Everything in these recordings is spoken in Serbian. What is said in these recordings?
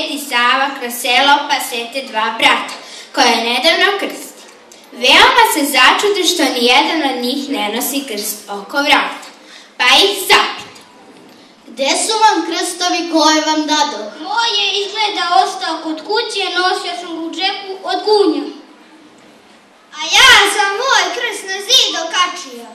Sveti Sava kroz selo pasete dva brata, koja nedavno krsti. Veoma se začude što nijedan od njih ne nosi krst oko vrata, pa ih zapita: Gde su vam krstovi koje vam dado? Moj je izgleda ostao kod kuće, nosio sam ga u džepu od gunja. A ja sam moj krst na zid okačio.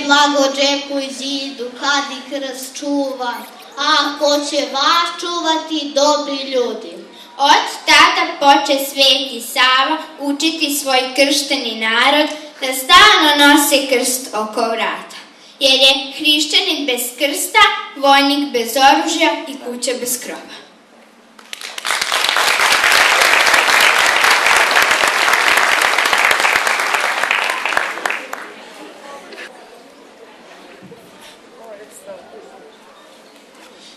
Blago džepu i zidu, kad i krst čuva, a ko će vas čuvati, dobri ljudi? Od tada poče Sveti Sava učiti svoj kršteni narod da stalno nose krst oko vrata, jer je hrišćanin bez krsta, vojnik bez oružja i kuća bez krova.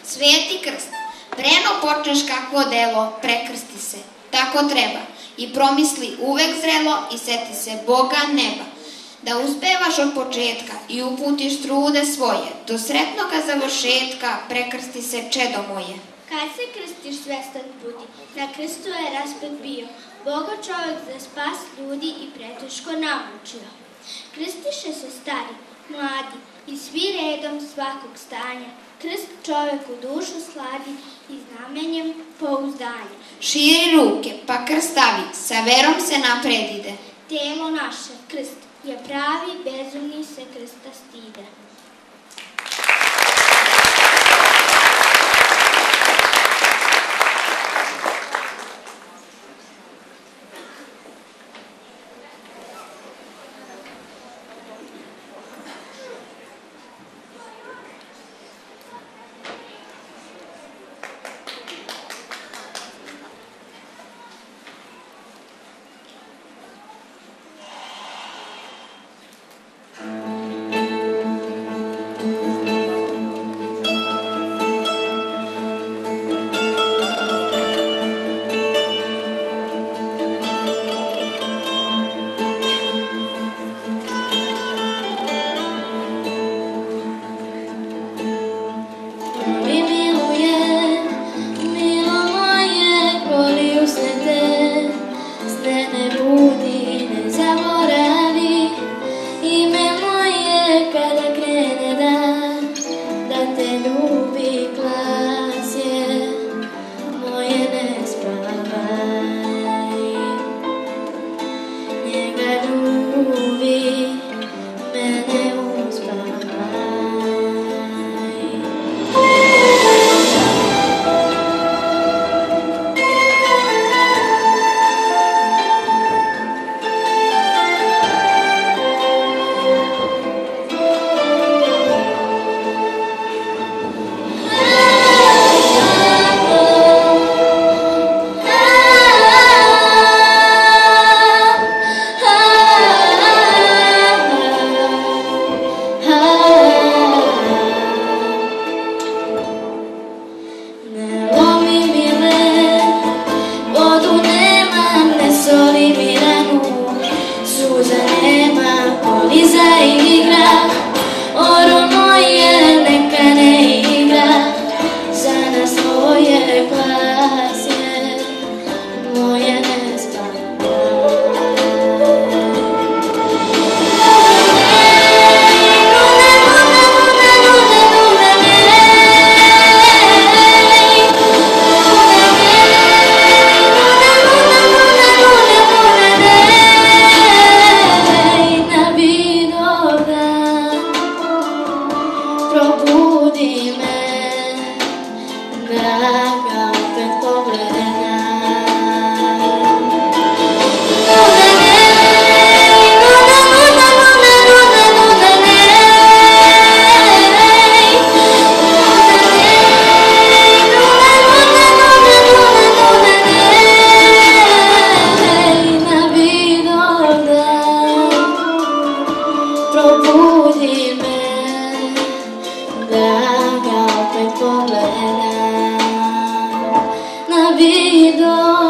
Sveti krst. Preno počneš kakvo delo, prekrsti se, tako treba, i promisli uvek zrelo i seti se Boga neba. Da uspevaš od početka i uputiš trude svoje, do sretnoga završetka, prekrsti se čedo moje. Kad se krstiš svestan budi, na krstu je raspet bio, Boga čovek za spas ljudi i preteško namučio. Krstiše se stari, mladi i svi redom svakog stanja, krst čoveku dušu sladi i znamenjem pouzdanja. Širi ruke, pa krst stavi, sa verom se napred ide. Telo naše, krst, je pravi, bezumni se krsta stide. Navido